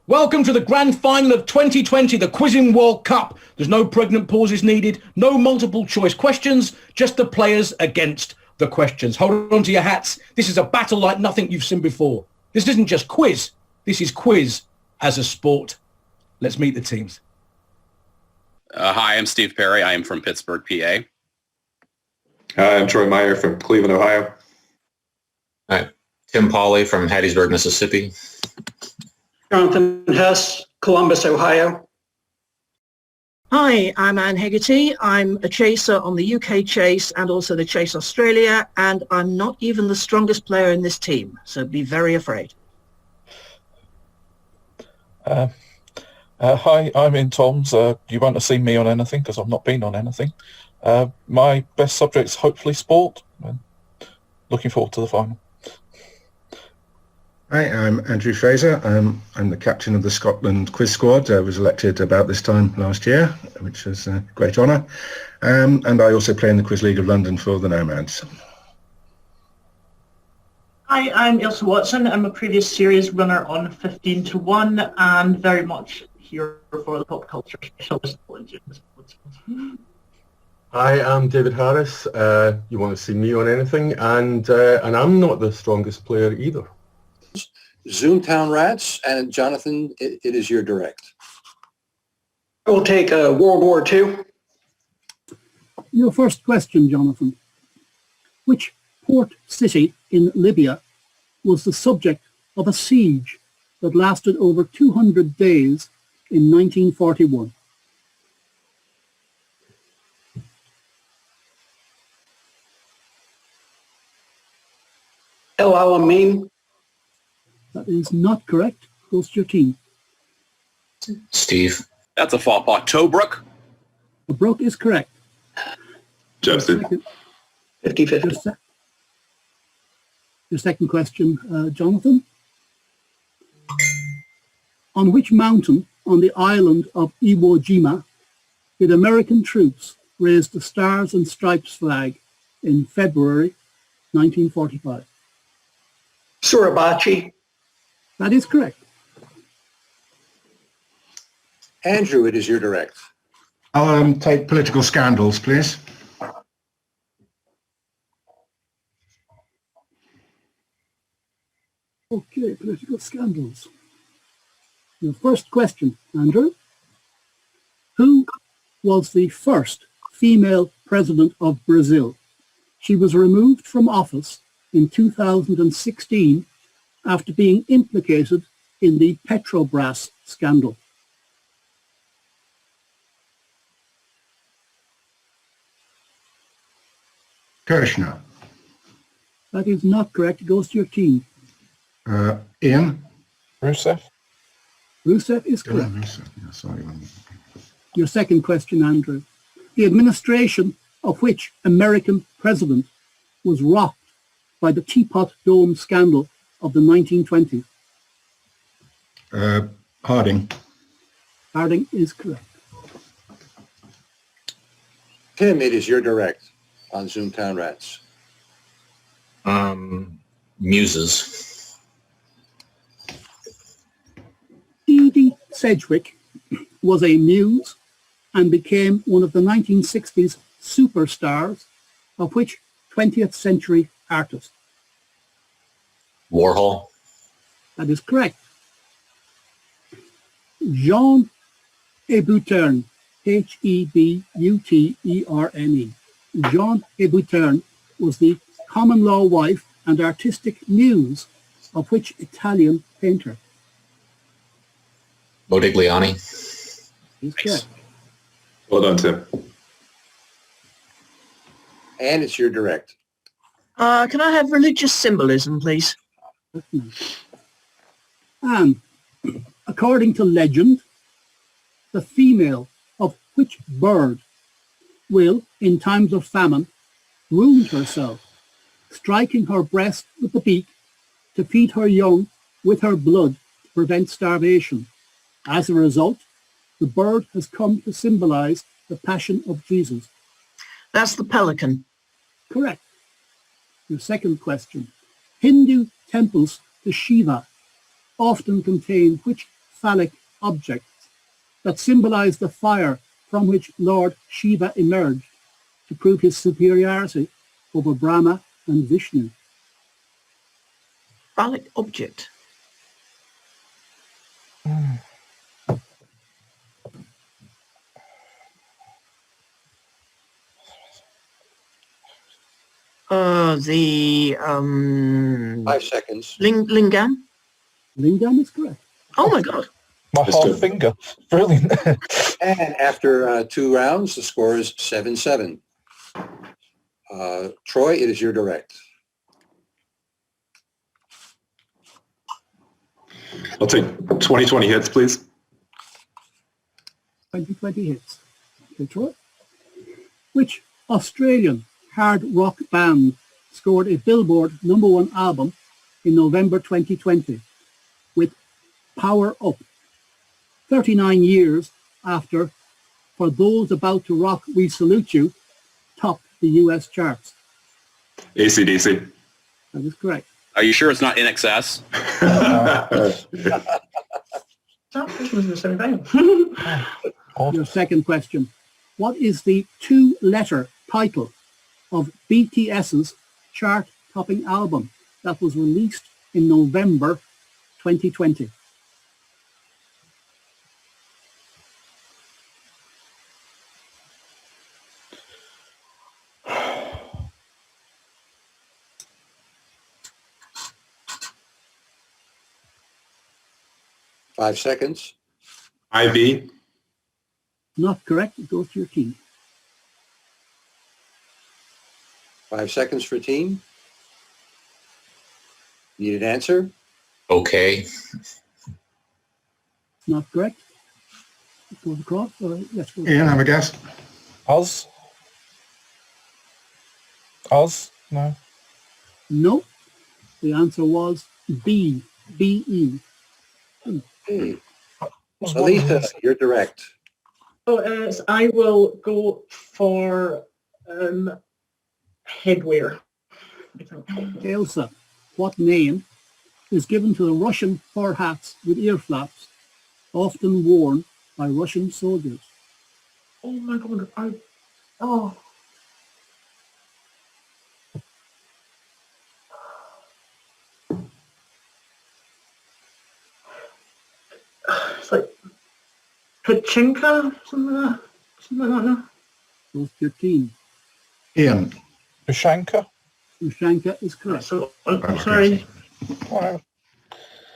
Welcome to the grand final of 2020, the Quizzing World Cup. There's no pregnant pauses needed, no multiple choice questions, just the players against the questions. Hold on to your hats. This is a battle like nothing you've seen before. This isn't just quiz. This is quiz as a sport. Let's meet the teams. Hi, I'm Steve Perry. I am from Pittsburgh, PA. Hi, I'm Troy Meyer from Cleveland, Ohio. Hi, Tim Pauley from Hattiesburg, Mississippi. Jonathan Hess, Columbus, Ohio. Hi, I'm Anne Hegarty. I'm a chaser on the UK Chase and also the Chase Australia, and I'm not even the strongest player in this team, so be very afraid. Hi, I'm in Tom's. You won't have seen me on anything because I've not been on anything. My best subject's hopefully sport. Looking forward to the final. Hi, I'm Andrew Fraser. I'm the captain of the Scotland quiz squad. I was elected about this time last year, which was a great honour. And I also play in the Quiz League of London for the Nomads. Hi, I'm Ilse Watson. I'm a previous series runner on 15 to 1 and very much here for the pop culture specialist. Hi, I'm David Harris. You want to see me on anything, and I'm not the strongest player either. Zoomtown Rats, and Jonathan, it is your direct. I will take World War II. Your first question, Jonathan. Which port city in Libya was the subject of a siege that lasted over 200 days in 1941? El Alamein. That is not correct. Goes to your team. Steve. That's a faux pas. Tobruk. Tobruk is correct. Justin. 50-50. Your second question, Jonathan. On which mountain on the island of Iwo Jima did American troops raise the Stars and Stripes flag in February 1945? Suribachi. That is correct. Andrew, it is your direct. I'll take political scandals, please. Okay, political scandals. Your first question, Andrew. Who was the first female president of Brazil? She was removed from office in 2016 after being implicated in the Petrobras scandal. Kirchner. That is not correct. It goes to your team. Ian. Rousseff. Rousseff is correct. Yeah, sorry. Your second question, Andrew. The administration of which American president was rocked by the Teapot Dome scandal of the 1920s? Harding. Harding is correct. Tim, it is your direct on Zoomtown Rats. Muses. Edie Sedgwick was a muse and became one of the 1960s superstars of which 20th century artist? Warhol. That is correct. Jean Hébuterne, H-E-B-U-T-E-R-N-E. Jean Hébuterne was the common law wife and artistic muse of which Italian painter? Modigliani. He's correct. Well done, Tim. And it's your direct. Can I have religious symbolism, please? And according to legend, the female of which bird will, in times of famine, wound herself, striking her breast with the beak to feed her young with her blood to prevent starvation. As a result, the bird has come to symbolize the passion of Jesus. That's the pelican. Correct. Your second question. Hindu temples to Shiva often contain which phallic objects that symbolize the fire from which Lord Shiva emerged to prove his superiority over Brahma and Vishnu? Phallic object. The 5 seconds. lingam. Lingam is correct. Oh my God. My half finger. Brilliant. And after 2 rounds, the score is 7-7. Troy, it is your direct. I'll take 2020 hits, please. 2020 hits. Okay, Troy. Which Australian hard rock band scored a Billboard #1 album in November 2020 with Power Up, 39 years after For Those About to Rock We Salute You topped the US charts? AC/DC. That is correct. Are you sure it's not In Excess? Your second question. What is the 2-letter title of BTS's chart-topping album that was released in November 2020? Five seconds. IB. Not correct. It goes to your team. 5 seconds for team. Need an answer? Okay. Not correct. It goes across. Yes, goes Ian, have a guess. Oz? Oz? No. No. The answer was B. B-E. Hey. Elisa, you're direct. Oh, I will go for headwear. Elsa, what name is given to the Russian fur hats with ear flaps, often worn by Russian soldiers? Oh my God! It's like Pachinka, something like that. Goes to your team. Ian. Ushanka? Ushanka is correct. So, sorry. Wow.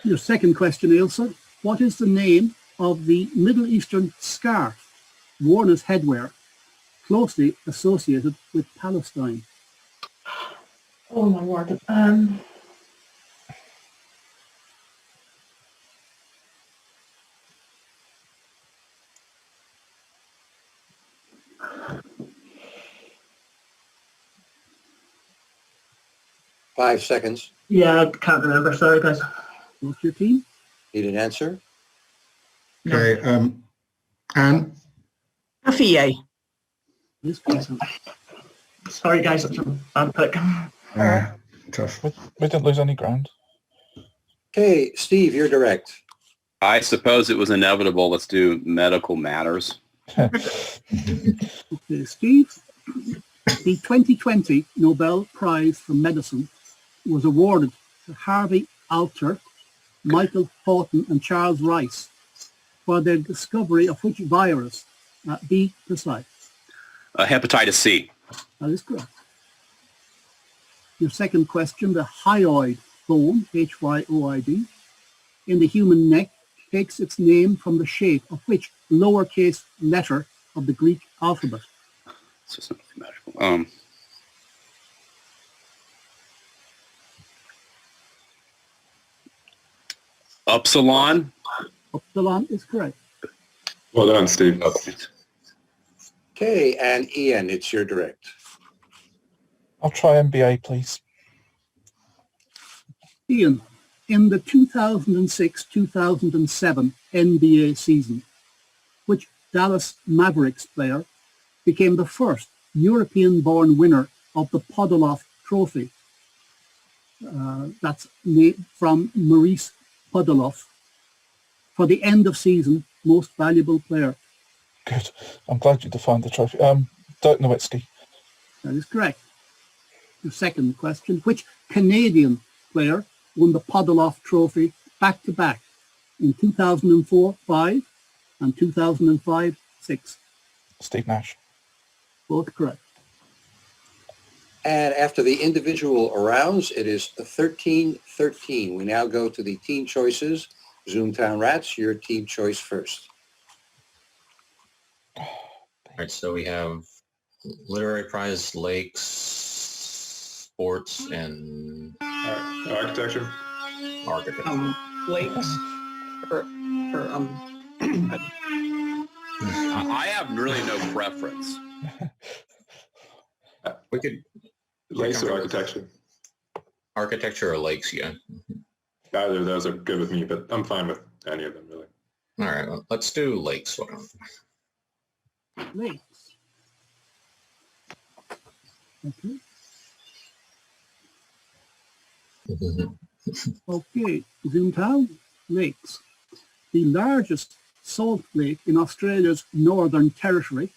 Your second question, Ailsa. What is the name of the Middle Eastern scarf worn as headwear, closely associated with Palestine? Oh my word. 5 seconds. Yeah, I can't remember. Sorry, guys. What's your team? Need an answer? Okay. Anne. Afie. Sorry, guys. That's a bad pick. Tough. We didn't lose any ground. Okay, Steve, you're direct. I suppose it was inevitable. Let's do medical matters. Okay, Steve. The 2020 Nobel Prize for Medicine was awarded to Harvey Alter, Michael Houghton and Charles Rice for their discovery of which virus? Be precise. Hepatitis C. That is correct. Your second question, the hyoid bone, H-Y-O-I-D, in the human neck takes its name from the shape of which lowercase letter of the Greek alphabet? It's just not magical. Upsilon. Upsilon is correct. Well done, Steve. Okay, and Ian, it's your direct. I'll try NBA, please. Ian, in the 2006-2007 NBA season, which Dallas Mavericks player became the first European-born winner of the Podoloff Trophy? That's from Maurice Podoloff. for the end of season most valuable player? Good. I'm glad you defined the trophy. Dirk Nowitzki. That is correct. The second question, which Canadian player won the Podoloff Trophy back-to-back in 2004-5 and 2005-6? Steve Nash. Both correct. And after the individual rounds, it is 13-13. We now go to the team choices. Zoomtown Rats, your team choice first. All right, so we have literary prize, lakes, sports, and Architecture. architecture. Lakes. I have really no preference. We could Lakes or architecture? architecture or lakes, yeah. Either of those are good with me, but I'm fine with any of them, really. All right, well, let's do lakes. Lakes. Okay. Okay, Zoomtown, lakes. The largest salt lake in Australia's Northern Territory,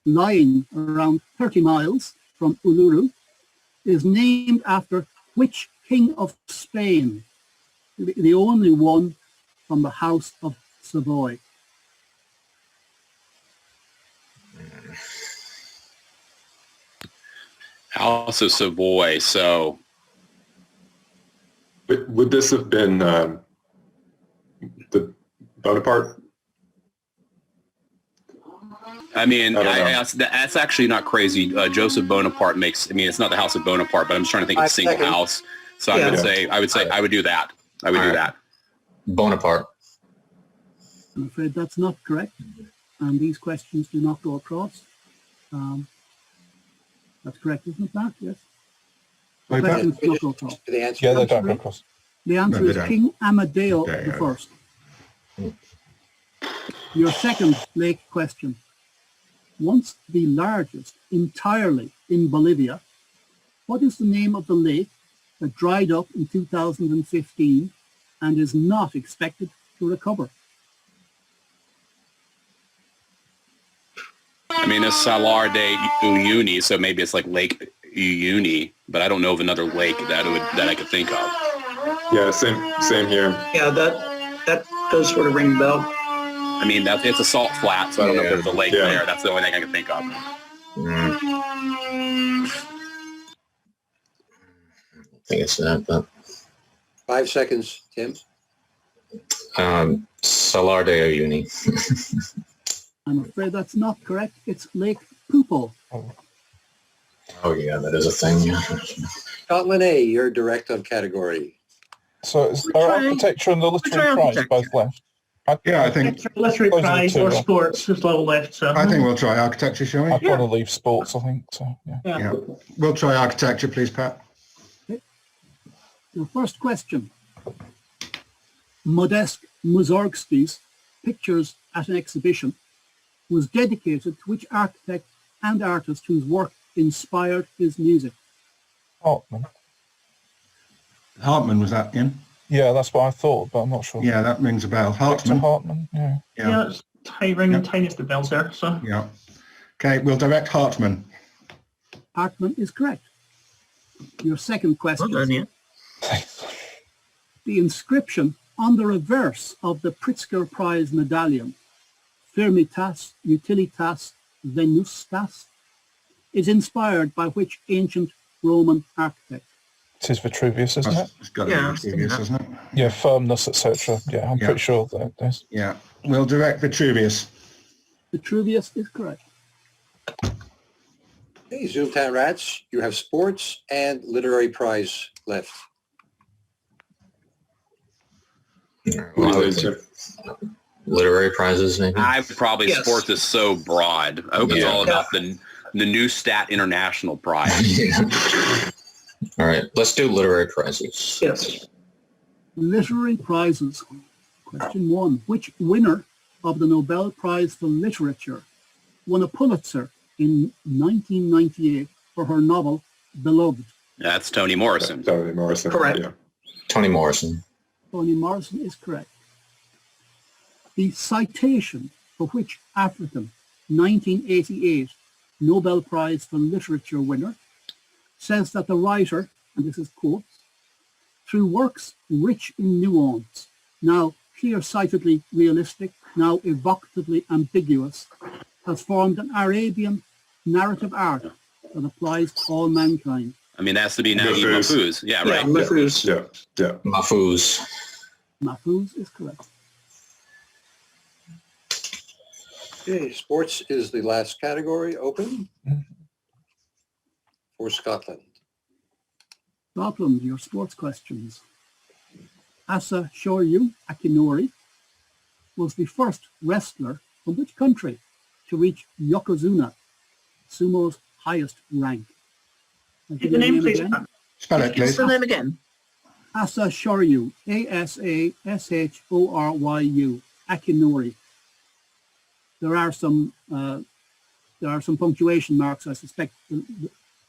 lying around 30 miles from Uluru, is named after which king of Spain? The only one from the House of Savoy. House of Savoy, so... Would this have been the Bonaparte? I mean, I don't know. that's actually not crazy. Joseph Bonaparte makes, I mean, it's not the House of Bonaparte, but I'm just trying to think of a single house. So I would say, I would do that. I would do that. Bonaparte. I'm afraid that's not correct. And these questions do not go across. That's correct, isn't it, Matt? Yes. The questions do not go across. The answer Yeah, they don't go across. The answer is King Amadeo I. Your second lake question. Once the largest entirely in Bolivia, what is the name of the lake that dried up in 2015 and is not expected to recover? I mean, it's Salar de Uyuni, so maybe it's like Lake Uyuni, but I don't know of another lake that I could think of. Yeah, same here. Yeah, that does sort of ring a bell. I mean, it's a salt flat, so I don't know if there's a lake there. That's the only thing I can think of. I think it's that, but 5 seconds, Tim. Salar de Uyuni. I'm afraid that's not correct. It's Lake Pupo. Oh yeah, that is a thing. Yeah. Scotland A, you're direct on category. So are architecture and the literary prize both left? Yeah, I think Literary those are the prize two, or right? sports is level left. So I think we'll try architecture, shall we? I'd want to leave sports, I think. So yeah. Yeah. We'll try architecture, please, Pat. Okay. Your first question. Modest Mussorgsky's Pictures at an Exhibition was dedicated to which architect and artist whose work inspired his music? Hartman. Hartman, was that in? Yeah, that's what I thought, but I'm not sure. Yeah, that rings a bell. Hartman. Hartman, yeah. yeah, it's ringing tiniest the bells there. So Yeah. Okay, we'll direct Hartman. Hartman is correct. Your second question. Well done, yeah. The inscription on the reverse of the Pritzker Prize medallion, Firmitas Utilitas Venustas, is inspired by which ancient Roman architect? It is Vitruvius, isn't it? It's got to be Vitruvius, isn't it? Yeah, firmness, etc. Yeah, I'm pretty sure that it is. Yeah, we'll direct Vitruvius. Vitruvius is correct. Hey, Zoomtown Rats, you have sports and literary prize left. Literary prizes, maybe? I would probably, sports is so broad. I hope it's all about the Neustadt International Prize. All right, let's do literary prizes. Yes. Literary prizes. Question 1. Which winner of the Nobel Prize for Literature won a Pulitzer in 1998 for her novel Beloved? That's Toni Morrison. Toni Morrison. Correct. Yeah. Toni Morrison. Toni Morrison is correct. The citation for which African 1988 Nobel Prize for Literature winner says that the writer, and this is quotes, through works rich in nuance, now clear-sightedly realistic, now evocatively ambiguous, has formed an Arabian narrative art that applies to all mankind. I mean, that has to be Naguib Mahfouz. Yeah, right. Mahfouz. Yeah. Mahfouz. Mahfouz is correct. Okay, sports is the last category open for Scotland. Scotland, your sports questions. Asa Shoryu Akinori was the first wrestler from which country to reach Yokozuna, sumo's highest rank? Give the name, please. Spell it, please. What's the name again? Asa Shoryu, Asashoryu, Akinori. There are some punctuation marks. I suspect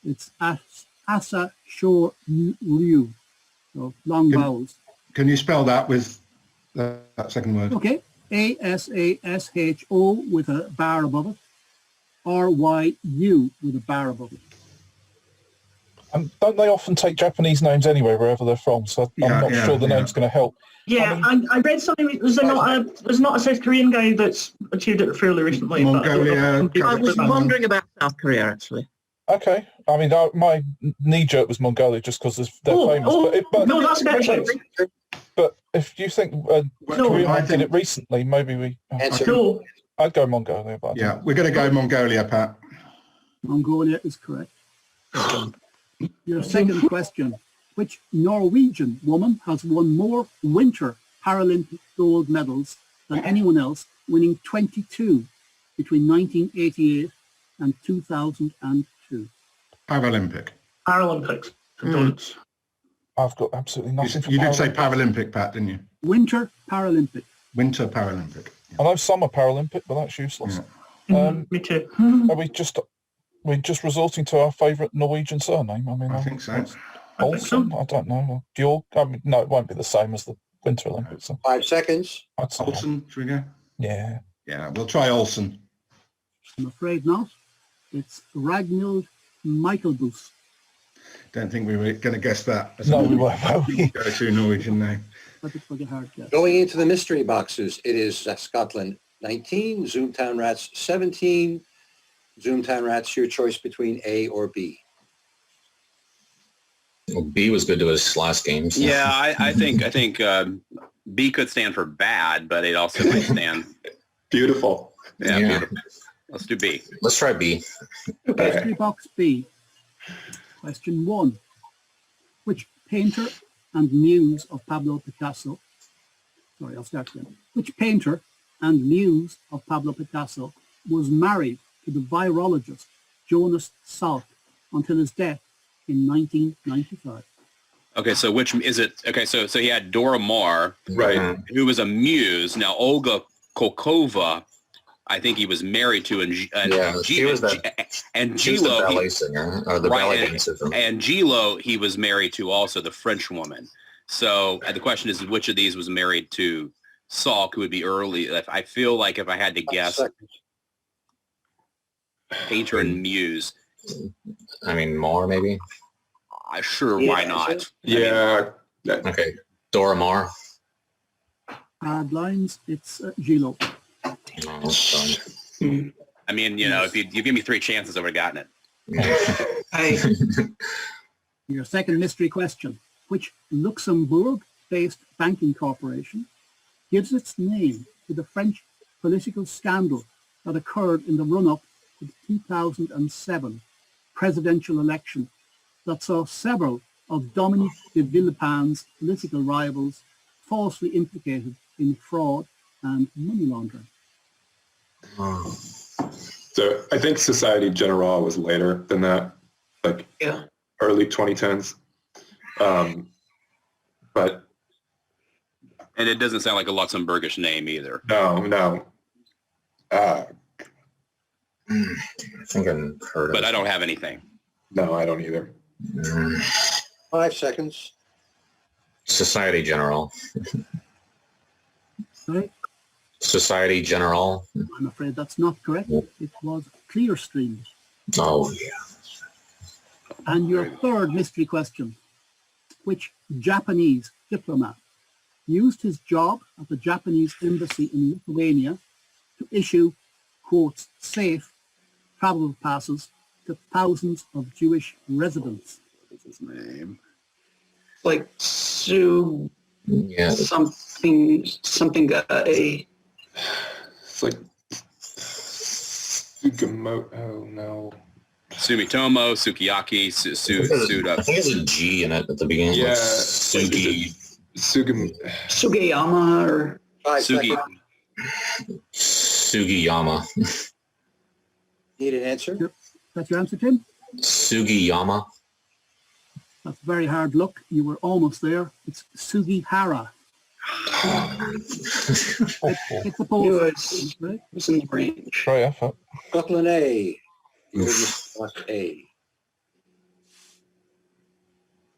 it's Asa Shoryu, so long vowels. Can you spell that with that second word? Okay, Asasho with a bar above it, Ryu with a bar above it. Don't they often take Japanese names anyway, wherever they're from? So I'm not sure the name's going to help. Yeah, I read something. There's not a South Korean guy that's achieved it fairly recently. Mongolia. I was wondering about South Korea, actually. Okay. I mean, my knee-jerk was Mongolia just because they're famous. No, that's a better shout. But if you think Korea did it recently, maybe we... No. I'd go Mongolia. But Yeah, we're going to go Mongolia, Pat. Mongolia is correct. Your second question. Which Norwegian woman has won more Winter Paralympic gold medals than anyone else, winning 22 between 1988 and 2002? Paralympic. Paralympics. I've got absolutely nothing for You did say Paralympic, Pat, didn't you? Winter Paralympic. Winter Paralympic. I know Summer Paralympic, but that's useless. Yeah. Me too. Are we just resorting to our favourite Norwegian surname? I mean, I think so. Olsen? I don't know. Bjork? I mean, no, it won't be the same as the Winter Olympics. So 5 seconds. I'd say Olsen, should we go? Yeah. Yeah, we'll try Olsen. I'm afraid not. It's Ragnhild Michaelbus. Don't think we were going to guess that. No, we weren't. Go-to Norwegian name. But it's a hard guess. Going into the mystery boxes, it is Scotland 19, Zoomtown Rats 17. Zoomtown Rats, your choice between A or B. Well, B was good to his last game. So. Yeah, I think B could stand for bad, but it also might stand. Beautiful. Yeah, beautiful. Let's do B. Let's try B. Mystery box B. Question 1. Which painter and muse of Pablo Picasso, sorry, I'll start again. Which painter and muse of Pablo Picasso was married to the virologist Jonas Salk until his death in 1995? Okay, so which is it? Okay, so he had Dora Maar, Right. who was a muse. Now Olga Kokova, I think he was married to, and she was the ballet singer or the ballet dancer. And Gilo, he was married to also, the French woman. So the question is, which of these was married to Salk, who would be early? I feel like if I had to guess, painter and muse. I mean, more maybe. Sure, why not? Yeah. Okay, Dora Maar. Hard lines. It's Gilo. I mean, if you give me 3 chances, I would have gotten it. Hey. Your second mystery question. Which Luxembourg-based banking corporation gives its name to the French political scandal that occurred in the run-up to the 2007 presidential election that saw several of Dominique de Villepin's political rivals falsely implicated in fraud and money laundering? So I think Society Generale was later than that, like early 2010s. But and it doesn't sound like a Luxembourgish name either. No. I think I've heard of it. But I don't have anything. No, I don't either. 5 seconds. Society General. Right. Society General. I'm afraid that's not correct. It was Clearstream. Oh, yeah. And your third mystery question. Which Japanese diplomat used his job at the Japanese embassy in Lithuania to issue, quotes, safe travel passes to thousands of Jewish residents? What's his name? Like Sue Yeah. something a It's like Sugimoto. Oh no. Sumitomo, Sukiyaki, Suda. I think there's a G in it at the beginning. Yeah. Like Sugi. Sugiyama or Sugi. Sugiyama. Need an answer? That's your answer, Tim? Sugiyama. That's very hard luck. You were almost there. It's Sugihara. It's the post. Right? was in the range. Great effort. Scotland A. You heard Scott A.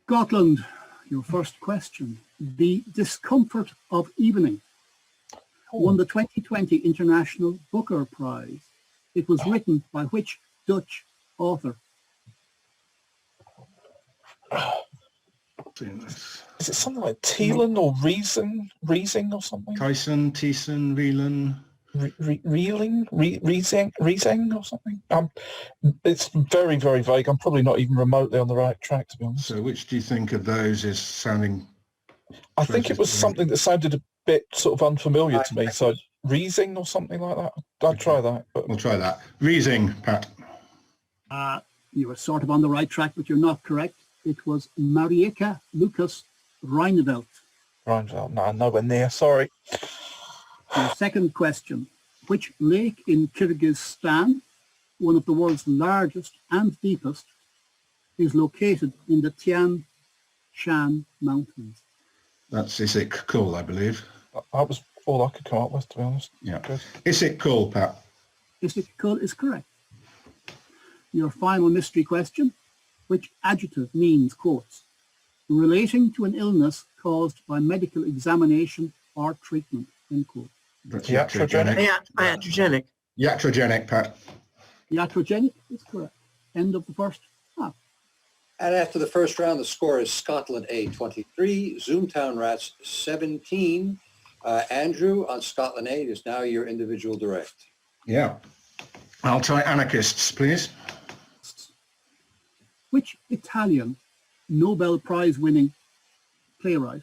Scotland, your first question. The Discomfort of Evening won the 2020 International Booker Prize. It was written by which Dutch author? Is it something like Thielen or Riesing or something? Tyson, Thiessen, Reelan. Riesing or something? It's very, very vague. I'm probably not even remotely on the right track, to be honest. So which do you think of those is sounding... I think it was something that sounded a bit sort of unfamiliar to me. So Riesing or something like that. I'd try that. But... We'll try that. Riesing, Pat. You were sort of on the right track, but you're not correct. It was Marieke Lucas Reineveld. Reineveld, no, nowhere near, sorry. Your second question. Which lake in Kyrgyzstan, one of the world's largest and deepest, is located in the Tian Shan Mountains? That's Issyk-Kul, I believe. That was all I could come up with, to be honest. Yeah. Good. Issyk-Kul, Pat. Issyk-Kul is correct. Your final mystery question. Which adjective means, quotes, relating to an illness caused by medical examination or treatment, end quote? That's iatrogenic. Iatrogenic. Iatrogenic, Pat. Iatrogenic is correct. End of the first half. And after the first round, the score is Scotland A 23, Zoomtown Rats 17. Andrew, on Scotland A, it is now your individual direct. Yeah. I'll try anarchists, please. Which Italian Nobel Prize-winning playwright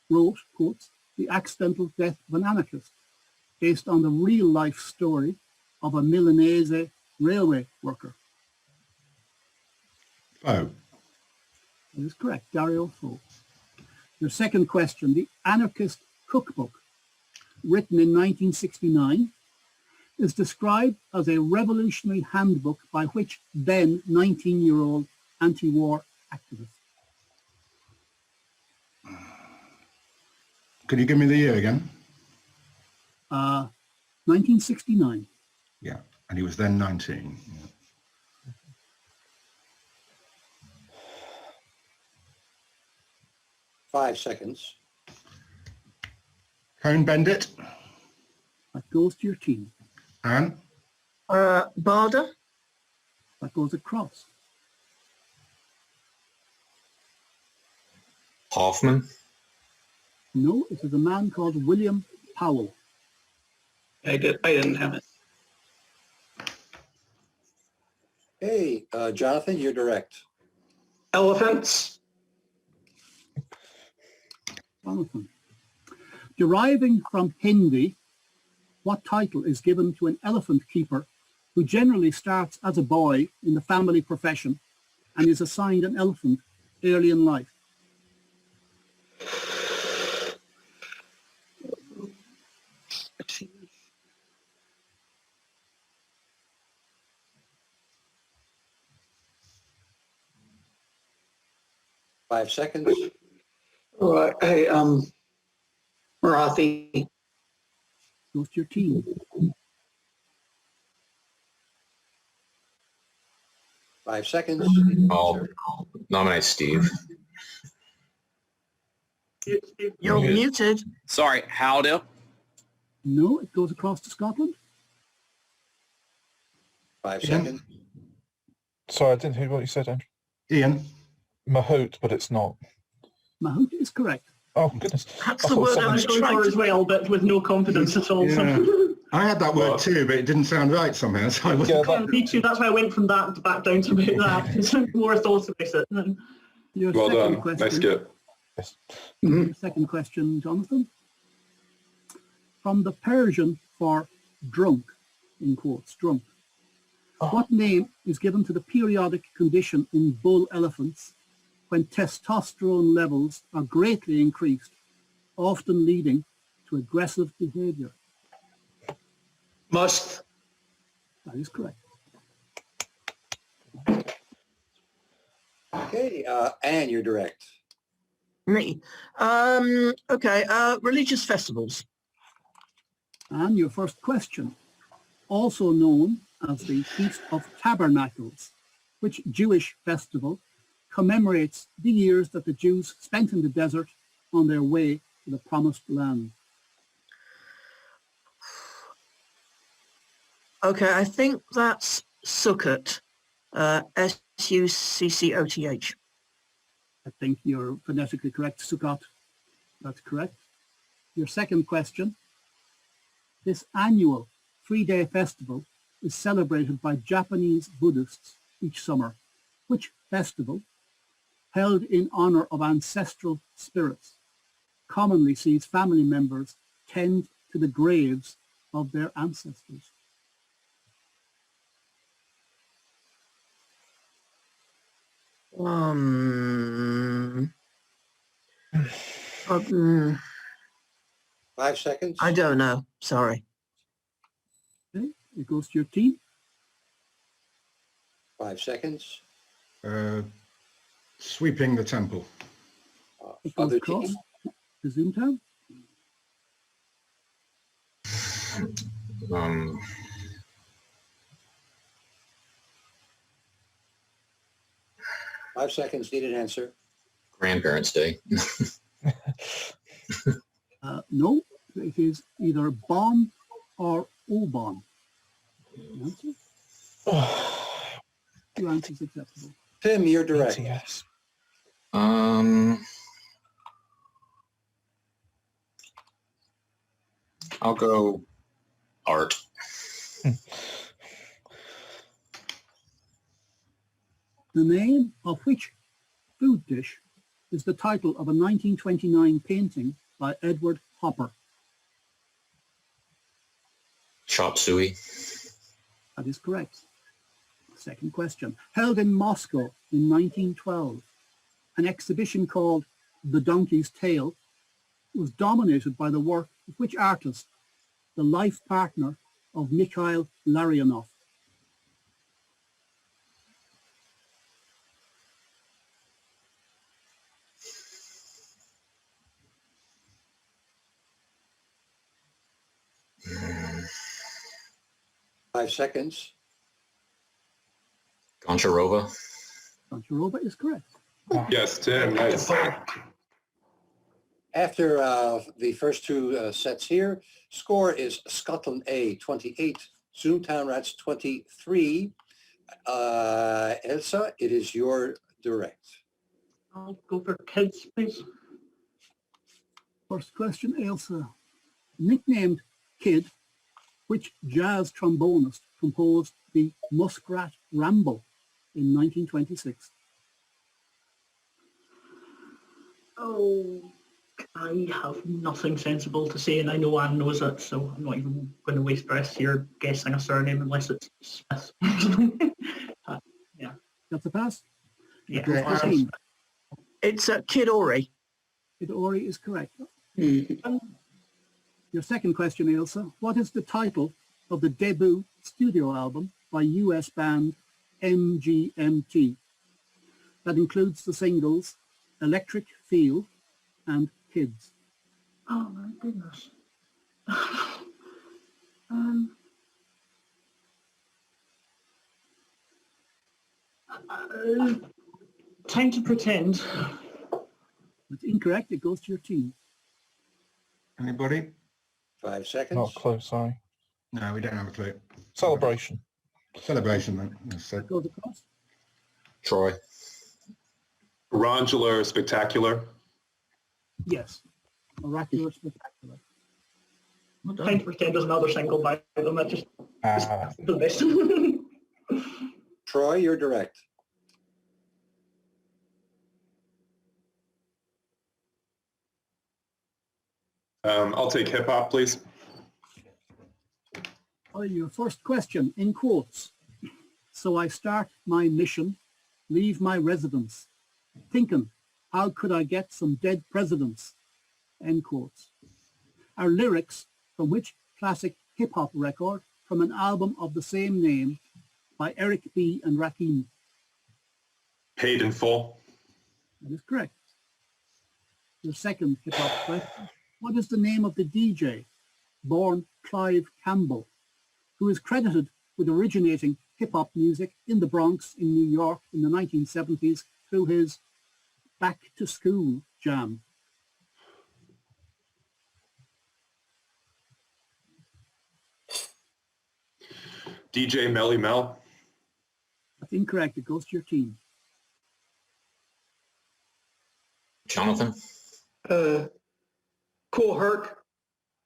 wrote, quotes, The Accidental Death of an Anarchist, based on the real-life story of a Milanese railway worker? Oh. That is correct, Dario Fo. Your second question, the Anarchist Cookbook, written in 1969, is described as a revolutionary handbook by which then 19-year-old anti-war activist? Could you give me the year again? 1969. Yeah, and he was then 19. Yeah. Five seconds. Cohn-Bendit. That goes to your team. Anne. Barder. That goes across. Hoffman. No, it is a man called William Powell. I didn't have it. Hey, Jonathan, you're direct. Elephants. Jonathan. Deriving from Hindi, what title is given to an elephant keeper who generally starts as a boy in the family profession and is assigned an elephant early in life? Five seconds. Marathi. Goes to your team. Five seconds. I'll nominate Steve. You're muted. Sorry, Howdell. No, it goes across to Scotland. 5 Ian? seconds. Sorry, I didn't hear what you said, Andrew. Ian? Mahout, but it's not. Mahout is correct. Oh, goodness. That's I the thought word I someone- was Going trying for to... as well, but with no confidence at all. Yeah. So. I had that word too, but it didn't sound right somehow. So I wasn't. Yeah, Me too. That's why I went from that back down to about that. It's more thought about it. Your Well second done. question. Nice skip. Yes. Your second question, Jonathan. From the Persian for drunk, in quotes, drunk. What name is given to the periodic condition in bull elephants when testosterone levels are greatly increased, often leading to aggressive behavior? Must. That is correct. Okay, Anne, you're direct. Me. Okay, religious festivals. And your first question, also known as the Feast of Tabernacles, which Jewish festival commemorates the years that the Jews spent in the desert on their way to the Promised Land. Okay, I think that's Sukkot. Succoth. I think you're phonetically correct, Sukkot. That's correct. Your second question, this annual 3-day festival is celebrated by Japanese Buddhists each summer. Which festival, held in honor of ancestral spirits, commonly sees family members tend to the graves of their ancestors? Um, 5 seconds. I don't know. Sorry. Okay, it goes to your team. 5 seconds. Sweeping the temple. It goes Other across team. to Zoomtown. Um, 5 seconds. Need an answer. Grandparents' Day. No, it is either Bon or Obon. Answer? Two answers acceptable. Tim, you're direct. Yes. I'll go art. The name of which food dish is the title of a 1929 painting by Edward Hopper? Chop suey. That is correct. Second question. Held in Moscow in 1912, an exhibition called The Donkey's Tale was dominated by the work of which artist, the life partner of Mikhail Larionov? Mm. 5 seconds. Goncharova. Goncharova is correct. Yes, Tim. Nice. After the first two sets here, score is Scotland A 28, Zoomtown Rats 23. Elsa, it is your direct. I'll go for kids, please. First question, Elsa. Nicknamed Kid, which jazz trombonist composed the Muskrat Ramble in 1926? Oh, I have nothing sensible to say, and I know Anne knows it, so I'm not even going to waste breath here guessing a surname unless it's Smith. Yeah. That's a pass? Yeah. It's Kid Ory. Kid Ory is correct. Your second question, Elsa. What is the title of the debut studio album by US band MGMT that includes the singles Electric Feel and Kids? Oh my goodness. Time to pretend. It's incorrect. It goes to your team. Anybody? 5 seconds. Not a clue, sorry. No, we don't have a clue. Celebration. Celebration, then. That's it. Goes across. Troy. Orangular Spectacular. Yes. Oracular Spectacular. I'm trying to pretend there's another single by them. That just the best. Troy, you're direct. I'll take hip hop, please. Your first question, in quotes. So I start my mission, leave my residence, thinking, how could I get some dead presidents? End quotes. Are lyrics from which classic hip-hop record from an album of the same name by Eric B. and Rakim? Paid in Full. That is correct. Your second hip-hop question. What is the name of the DJ, born Clive Campbell, who is credited with originating hip-hop music in the Bronx in New York in the 1970s through his Back to School jam? DJ Melly Mel. That's incorrect. It goes to your team. Jonathan. Cool Herc.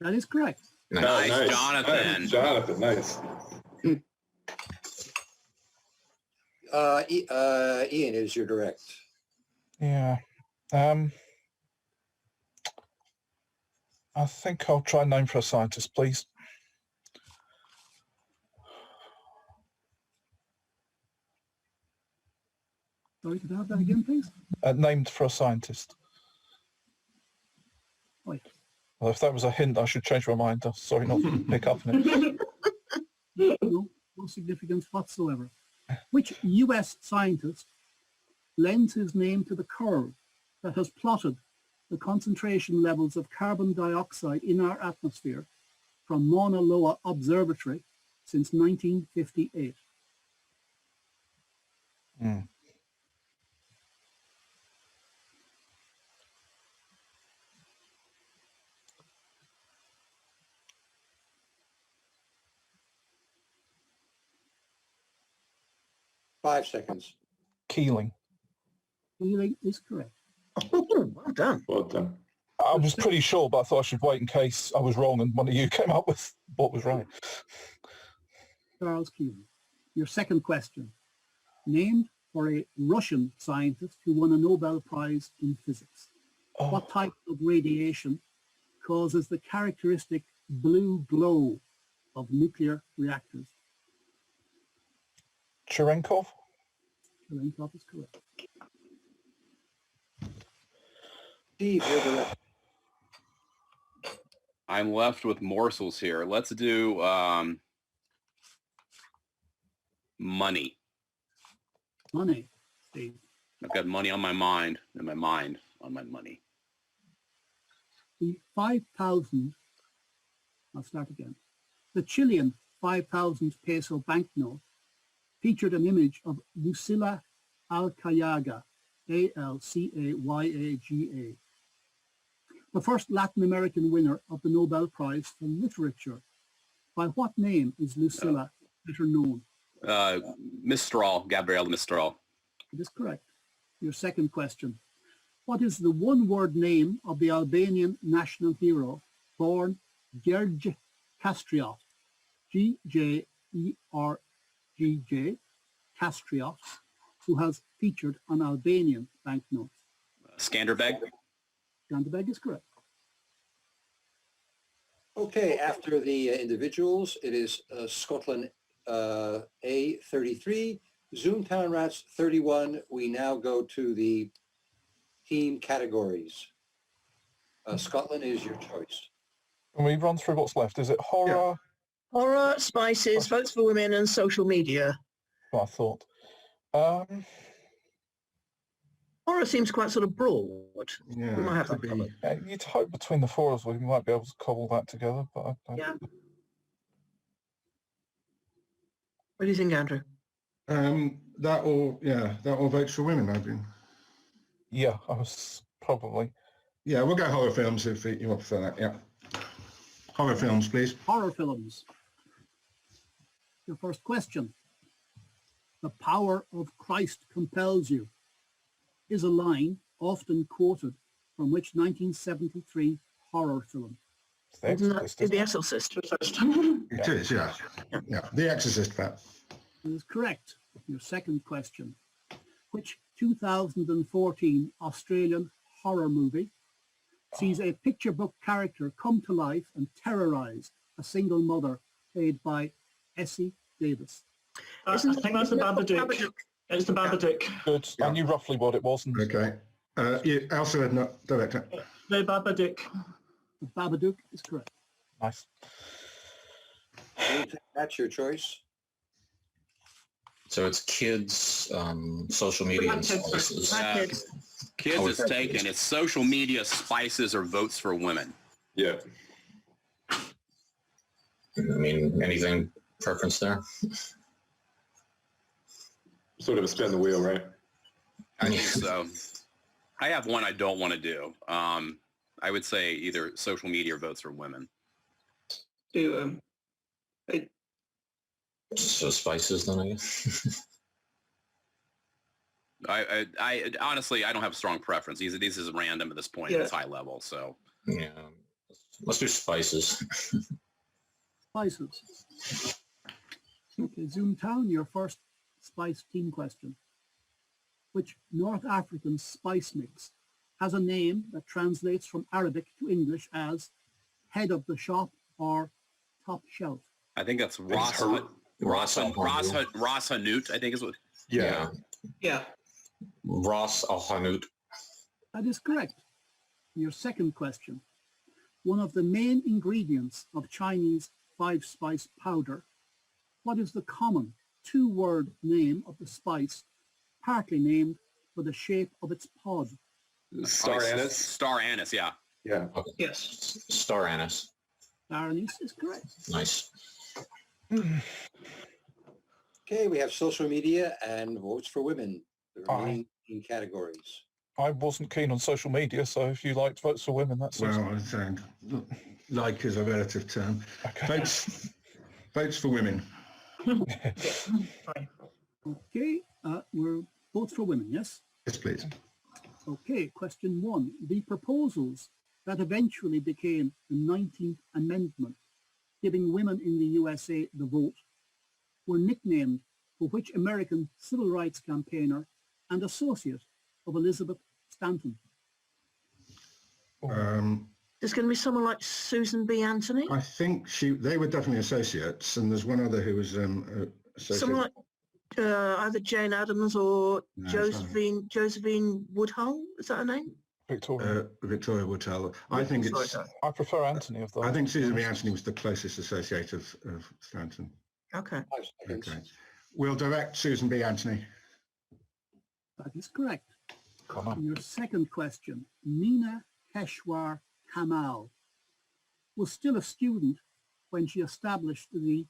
That is correct. Nice, Jonathan. Nice, Jonathan, nice. Ian is your direct. Yeah. I think I'll try Name for a Scientist, please. Sorry, could I have that again, please? Named for a Scientist. Wait. Well, if that was a hint, I should change my mind. I'm sorry not to pick up on it. No significance whatsoever. Which US scientist lends his name to the curve that has plotted the concentration levels of carbon dioxide in our atmosphere from Mauna Loa Observatory since 1958? Mm. Five seconds. Keeling. Keeling is correct. Well done. Well done. I was pretty sure, but I thought I should wait in case I was wrong and one of you came up with what was right. Charles Keeling. Your second question. Named for a Russian scientist who won a Nobel Prize in physics. Oh. What type of radiation causes the characteristic blue glow of nuclear reactors? Cherenkov? Cherenkov is correct. Steve, you're direct. I'm left with morsels here. Let's do money. Money, Steve. I've got money on my mind, and my mind on my money. The 5,000, I'll start again. The Chilean 5,000 peso banknote featured an image of Lucila Alcayaga, Alcayaga, the first Latin American winner of the Nobel Prize for Literature. By what name is Lucila better known? Mistral, Gabriela Mistral. It is correct. Your second question. What is the one-word name of the Albanian national hero born Gjergj Kastriot, G-J-E-R-G-J, Kastriot, who has featured on Albanian banknotes? Skanderbeg. Skanderbeg is correct. Okay, after the individuals, it is Scotland A 33, Zoomtown Rats 31. We now go to the team categories. Scotland is your choice. Can we run through what's left? Is it horror? Yeah. Horror, spices, votes for women, and social media. What I thought. Horror seems quite sort of broad. Yeah, we might have that covered. You'd hope between the four of us we might be able to cobble that together, but Yeah. What do you think, Andrew? That all votes for women, I think. Yeah, I was probably. Yeah, we'll go horror films if you want to prefer that, yeah. Horror films, please. Horror films. Your first question. The power of Christ compels you is a line often quoted from which 1973 horror film? The Exorcist. It is, yeah. Yeah, The Exorcist, Pat. That is correct. Your second question. Which 2014 Australian horror movie sees a picture book character come to life and terrorise a single mother played by Essie Davis? I think that's the Babadook. It's the Babadook. Good. I knew roughly what it was. Okay. Elsa, not director. The Babadook. The Babadook is correct. Nice. That's your choice. So it's kids, social media, and spices. Kids is taken. It's social media, spices, or votes for women. Yeah. I mean, anything preference there? Sort of a spin the wheel, right? So I have one I don't want to do. I would say either social media or votes for women. So spices then, I guess. I honestly, I don't have a strong preference. This is random at this point. It's high level, so yeah. Let's do spices. Spices. Okay, Zoomtown, your first spice team question. Which North African spice mix has a name that translates from Arabic to English as head of the shop or top shelf? I think that's Ras Hanout, I think is what. Yeah. Yeah. Ras Al Hanout. That is correct. Your second question. One of the main ingredients of Chinese five-spice powder, what is the common two-word name of the spice, partly named for the shape of its pod? Star anise. Star anise, yeah. Yeah. Okay. Yes. Star anise. Star anise is correct. Nice. Okay, we have social media and votes for women, the remaining categories. I wasn't keen on social media, so if you liked votes for women, that's Well, I was saying, like is a relative term. Okay. Votes for women. Okay, we're votes for women, yes? Yes, please. Okay, question one. The proposals that eventually became the 19th Amendment, giving women in the USA the vote, were nicknamed for which American civil rights campaigner and associate of Elizabeth Stanton? There's going to be someone like Susan B. Anthony? I think they were definitely associates, and there's one other who was associate. Someone like either Jane Addams or Josephine Woodhull. Is that her name? Victoria Woodhull. I think I prefer Anthony of those. I think Susan B. Anthony was the closest associate of Stanton. Okay. Okay. We'll direct Susan B. Anthony. That is correct. Come on. Your second question. Meena Keshwar Kamal was still a student when she established the,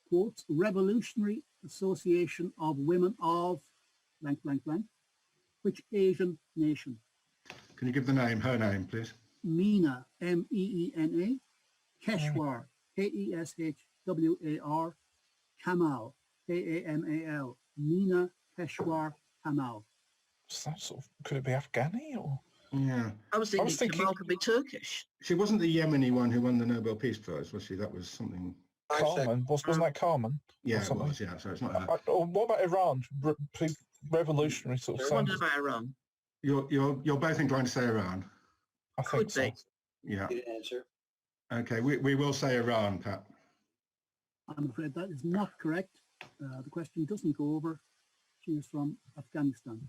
quote, Revolutionary Association of Women of blank, blank, blank. Which Asian nation? Can you give the name, her name, please? Meena, M-E-E-N-A, Keshwar, K-E-S-H-W-A-R, Kamal, K-A-M-A-L, Meena Keshwar Kamal. Could it be Afghani or? Yeah. I was thinking Kamal could be Turkish. She wasn't the Yemeni one who won the Nobel Peace Prize, was she? That was something. Carmen, wasn't that Carmen? Yeah, it was, yeah, so it's not her. What about Iran? Revolutionary sort of I wondered about Iran. You're both inclined to say Iran? I think so. Yeah. Good answer. Okay, we will say Iran, Pat. I'm afraid that is not correct. The question doesn't go over. She is from Afghanistan.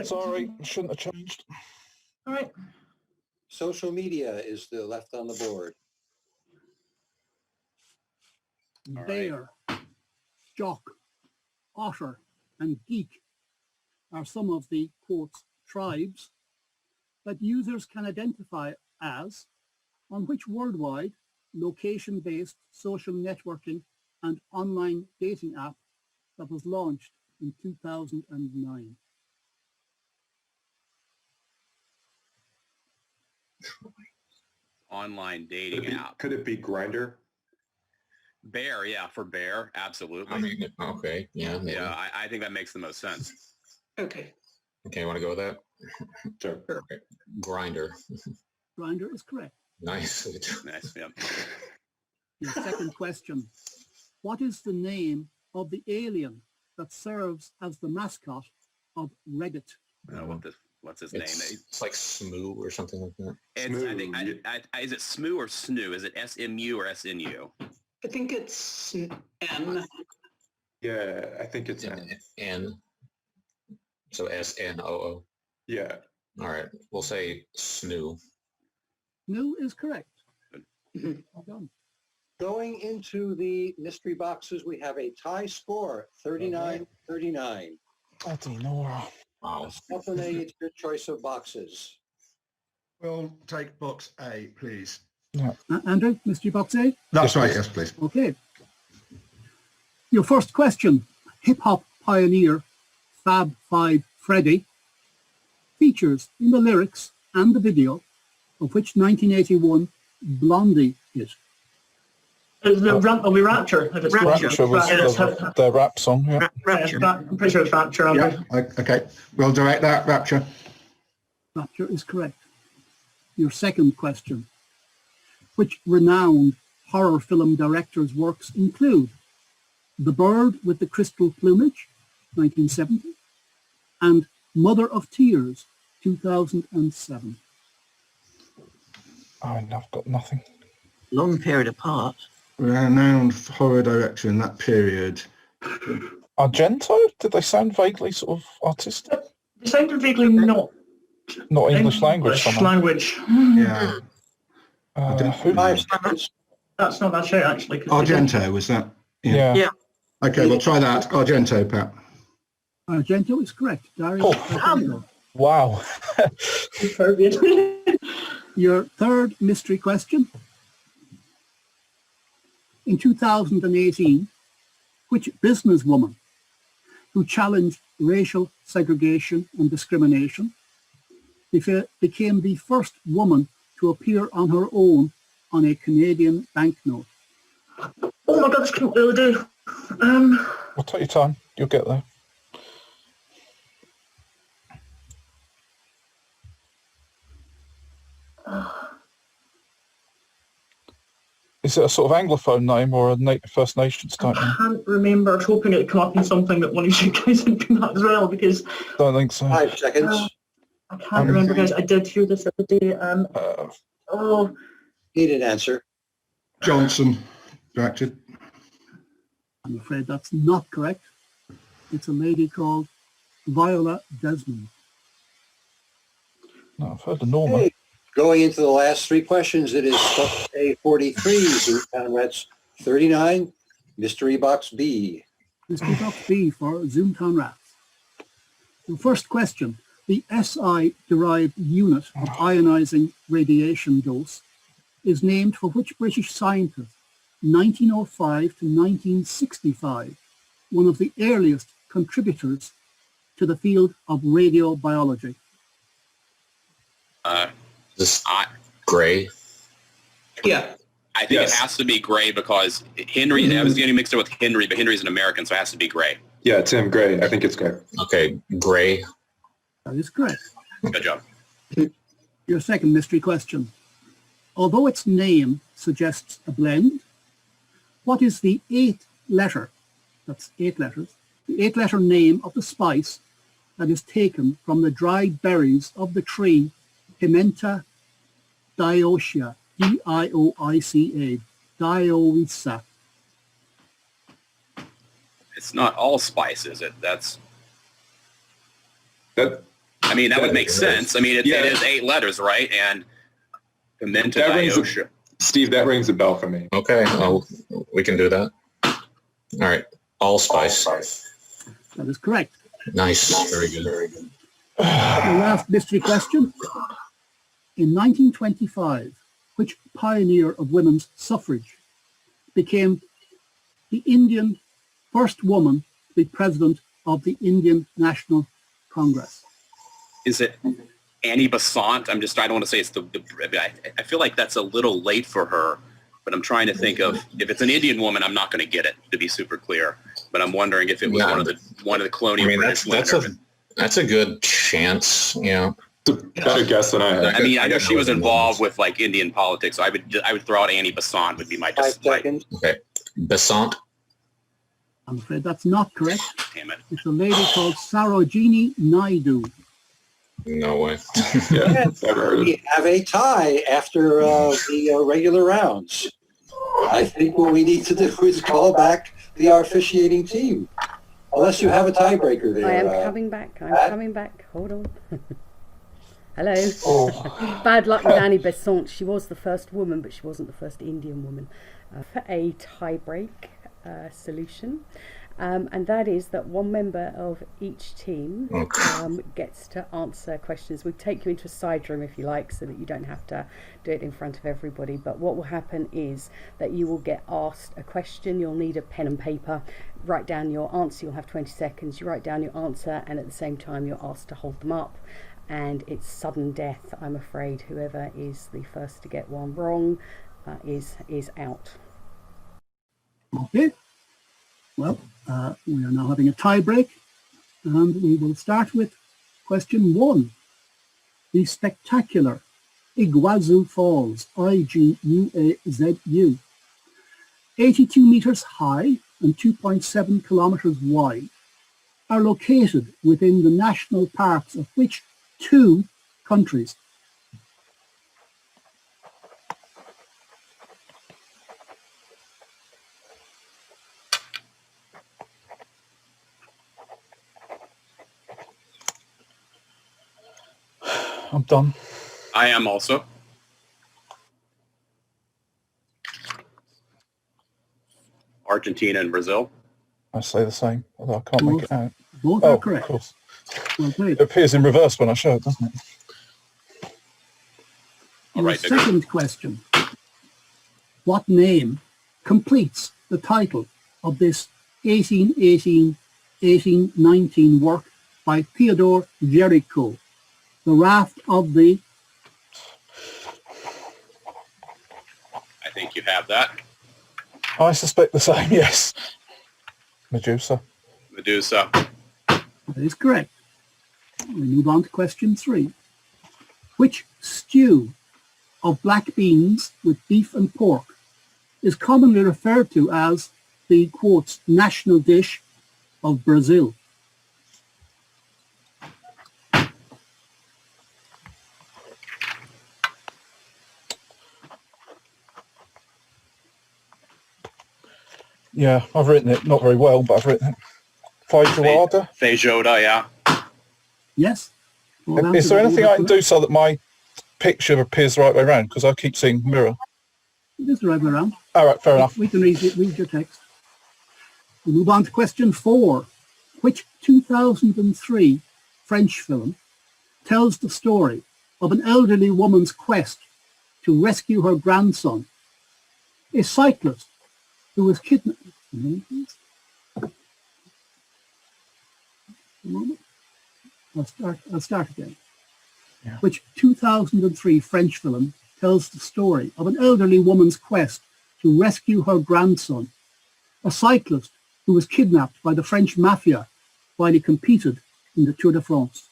Sorry, shouldn't have changed. All right. Social media is the left on the board. Bear, jock, otter, and geek are some of the, quote, tribes that users can identify as on which worldwide location-based social networking and online dating app that was launched in 2009. online dating app. Could it be Grindr? Bear, yeah, for bear, absolutely. I mean, okay, yeah, maybe. Yeah, I think that makes the most sense. Okay. Okay, want to go with that? Sure. Okay. Grinder. Grinder is correct. Nice. Nice, yeah. Your second question. What is the name of the alien that serves as the mascot of Reddit? What's his name? It's like Smoo or something like that. I think, is it Smoo or Snoo? Is it SMU or SNU? I think it's N. Yeah, I think it's N. So SNOO. Yeah. All right. We'll say Snoo. Snoo is correct. Well done. Going into the mystery boxes, we have a tie score, 39-39. Bloody Nora. Wow. Stephanie, it's your choice of boxes. We'll take box A, please. Yeah. Andrew, mystery box A? That's right, yes, please. Okay. Your first question. Hip-hop pioneer Fab Five Freddy features in the lyrics and the video of which 1981 Blondie hit? It'll be Rapture. If it's Rapture was the rap song, yeah. Rapture. I'm pretty sure it's Rapture. Yeah, okay. We'll direct that, Rapture. Rapture is correct. Your second question. Which renowned horror film director's works include The Bird with the Crystal Plumage, 1970, and Mother of Tears, 2007? I've got nothing. Long period apart. Renowned horror director in that period. Argento? Did they sound vaguely sort of artistic? They sounded vaguely not English language. Language. Yeah. Who? 5 seconds. That's not that shit, actually. Argento, was that? Yeah. Okay, we'll try that. Argento, Pat. Argento is correct. Dario Argento. Wow. Your third mystery question. In 2018, which businesswoman who challenged racial segregation and discrimination became the first woman to appear on her own on a Canadian banknote? Oh my God, this can't really do. Well, take your time. You'll get there. Is it a sort of Anglophone name or a First Nations type name? I can't remember. I was hoping it'd come up in something that one of you guys had been at as well, because... Don't think so. 5 seconds. I can't remember, guys. I did hear this the other day. Need an answer. Johnson, directed. I'm afraid that's not correct. It's a lady called Viola Desmond. No, I've heard of Norma. Hey, going into the last 3 questions, it is A 43, Zoomtown Rats 39, Mystery Box B. Mystery Box B for Zoomtown Rats. The first question. The SI-derived unit of ionizing radiation dose is named for which British scientist, 1905 to 1965, one of the earliest contributors to the field of radiobiology? Gray? Yeah. I think it has to be Gray because Henry, I was getting mixed up with Henry, but Henry's an American, so it has to be Gray. Yeah, Tim, Gray. I think it's Gray. Okay, Gray. That is correct. Good job. Your second mystery question. Although its name suggests a blend, what is the 8th letter, that's 8 letters, the 8-letter name of the spice that is taken from the dried berries of the tree Pimenta dioica, D-I-O-I-C-A, dioica? It's not allspice, is it? That would make sense. I mean, it is 8 letters, right? And Pimenta dioica. Steve, that rings a bell for me. Okay, we can do that. All right, allspice. That is correct. Nice, very good. Very good. The last mystery question. In 1925, which pioneer of women's suffrage became the Indian first woman to be president of the Indian National Congress? Is it Annie Besant. I don't want to say it's I feel like that's a little late for her, but I'm trying to think of, if it's an Indian woman, I'm not going to get it, to be super clear. But I'm wondering if it was one of the colonial British women. That's a good chance, you know. It's a better guess than I had. I mean, I know she was involved with like Indian politics, so I would throw out Annie Besant would be my 5 seconds. Okay, Besant. I'm afraid that's not correct. Damn it. It's a lady called Sarojini Naidu. No way. Yeah, never heard of We it. have a tie after the regular rounds. I think what we need to do is call back our officiating team. Unless you have a tiebreaker there. I am coming back. I'm coming back. Hold on. Hello. Oh. Bad luck with Annie Besant. She was the first woman, but she wasn't the first Indian woman. For a tiebreak solution. And that is that one member of each team gets to answer questions. We'll take you into a side room if you like, so that you don't have to do it in front of everybody. But what will happen is that you will get asked a question. You'll need a pen and paper. Write down your answer. You'll have 20 seconds. You write down your answer, and at the same time you're asked to hold them up. And it's sudden death, I'm afraid. Whoever is the first to get one wrong is out. Okay. Well, we are now having a tie break, and we will start with question 1. The spectacular Iguazu Falls, Iguazu, 82 meters high and 2.7 kilometers wide, are located within the national parks of which 2 countries? I'm done. I am also. Argentina and Brazil. I say the same, although I can't make it out. Both Oh, are correct. of course. Well played. It appears in reverse when I show it, doesn't it? All right, Your second question. What name completes the title of this 1819 work by Theodore Géricault, The Raft of the... I think you have that. I suspect the same, yes. Medusa. Medusa. That is correct. We move on to question 3. Which stew of black beans with beef and pork is commonly referred to as the, quote, national dish of Brazil? Yeah, I've written it, not very well, but I've written it. Feijoada? Feijoada, yeah. Yes. Is there anything I can do so that my picture appears the right way around? Because I keep seeing mirror. It is the right way around. All right, fair enough. We can read your text. We move on to question 4. Which 2003 French film tells the story of an elderly woman's quest to rescue her grandson, a cyclist who was kidnapped? I'll start again. Yeah. Which 2003 French film tells the story of an elderly woman's quest to rescue her grandson, a cyclist who was kidnapped by the French mafia while he competed in the Tour de France?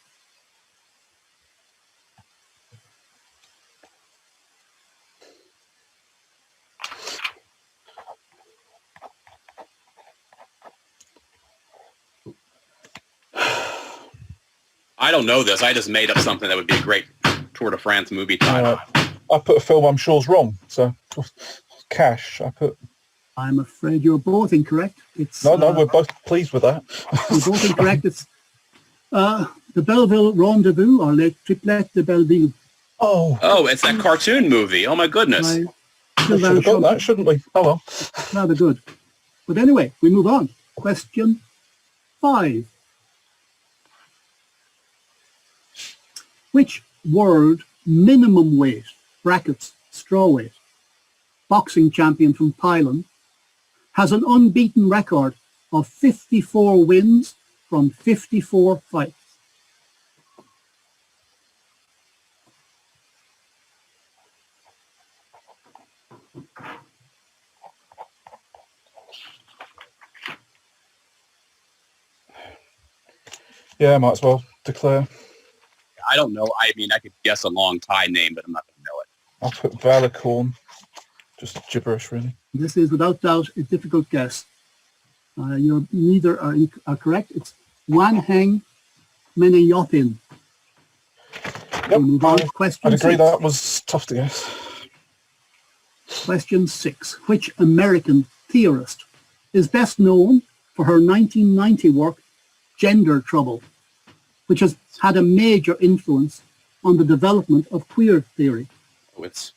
I don't know this. I just made up something that would be a great Tour de France movie title. I put a film I'm sure's wrong. So, Cash, I put... I'm afraid you're both incorrect. It's No, we're both pleased with that. You're both incorrect. It's the Belleville Rendezvous, or Les Triplettes de Belleville. Oh, it's that cartoon movie. Oh, my goodness. By We should Sylvain have got Chomp. that, shouldn't we? Oh, well. Rather good. But anyway, we move on. Question 5. Which world minimum weight, brackets, straw weight, boxing champion from Thailand has an unbeaten record of 54 wins from 54 fights? Yeah, might as well declare. I don't know. I mean, I could guess a long Thai name, but I'm not going to know it. I'll put Valakorn. Just gibberish, really. This is without doubt a difficult guess. You're neither are correct. It's Wanheng Menayothin. Yep, move on. Question I'd agree 6. that was tough to guess. Question 6. Which American theorist is best known for her 1990 work, Gender Trouble, which has had a major influence on the development of queer theory? Oh, it's...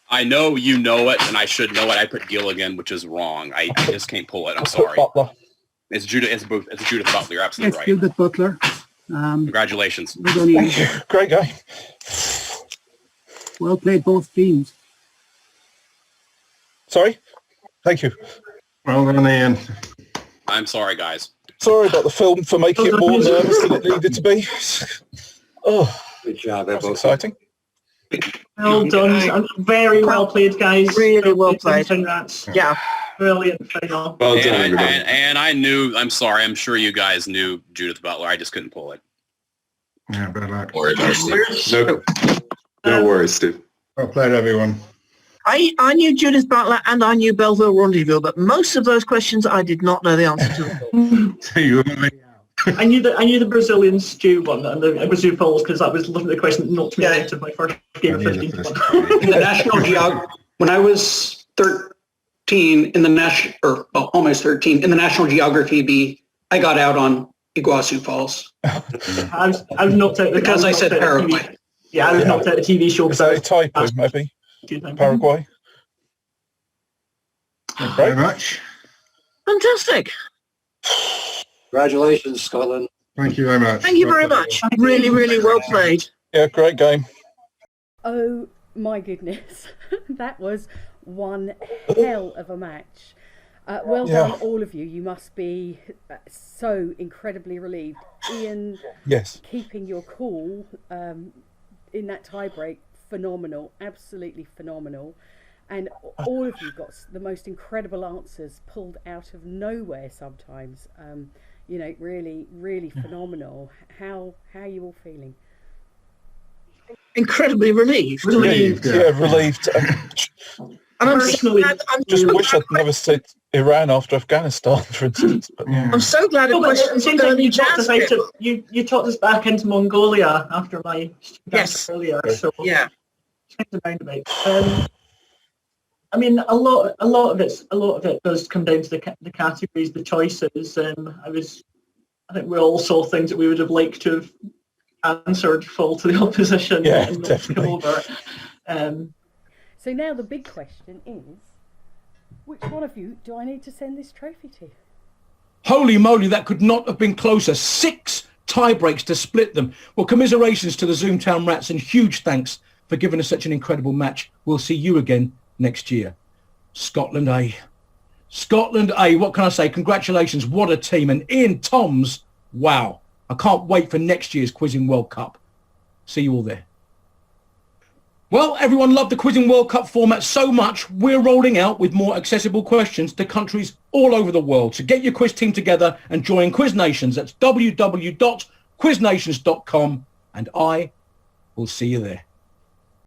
I know you know it, and I should know it. I put Gilligan, which is wrong. I just can't pull it. I'm sorry. Butler. It's Judith. It's Judith Butler. You're absolutely It's right. Judith Butler. Congratulations. Thank you. Great game. Well played, both teams. Sorry? Thank you. Well done, Ian. I'm sorry, guys. Sorry about the film for making it more nervous than it needed to be. Oh, Good job, that's exciting. Well done. Very well played, guys. Really well played. Zoomtown Rats. Yeah. Brilliant final. Well done, everybody. And I knew, I'm sorry, I'm sure you guys knew Judith Butler. I just couldn't pull it. Yeah, bad luck. Worry about it, Steve. No worries, Steve. Well played, everyone. I knew Judith Butler and I knew Belleville Rendezvous, but most of those questions I did not know the answer to. So you were I knew the Brazilian stew one and the Brazil Falls because that was literally the question that knocked me out of my first game of 15 to 1. In the National Geog, when I was 13 in the almost 13 in the National Geography bee, I got out on Iguazu Falls. I was knocked out because I said Paraguay. Yeah, I was knocked out of the TV show. Is that a typo, maybe? Paraguay? Thank you very much. Fantastic. Congratulations, Scotland. Thank you very much. Thank you very much. Really, really well played. Yeah, great game. Oh my goodness. That was one hell of a match. Well done, all of you. You must be so incredibly relieved. Ian, yes, keeping your cool in that tiebreak, phenomenal, absolutely phenomenal. And all of you got the most incredible answers pulled out of nowhere sometimes. You know, really, really phenomenal. How are you all feeling? Incredibly relieved. Relieved. Yeah, relieved. And I'm so glad, wish I'd never said Iran after Afghanistan, for instance. But, I'm so glad No, but it seems like you talked us back into Mongolia after my yes earlier. So yeah. I mean, a lot of it does come down to the categories, the choices. I think we all saw things that we would have liked to have answered fall to the opposition. Yeah, and definitely. come over. So now the big question is, which one of you do I need to send this trophy to? Holy moly, that could not have been closer. 6 tie breaks to split them. Well, commiserations to the Zoomtown Rats and huge thanks for giving us such an incredible match. We'll see you again next year. Scotland A. Scotland A. What can I say? Congratulations. What a team. And Ian Toms, wow. I can't wait for next year's Quizzing World Cup. See you all there. Well, everyone loved the Quizzing World Cup format so much, we're rolling out with more accessible questions to countries all over the world. So get your quiz team together and join Quiz Nations. That's www.quiznations.com, and I will see you there.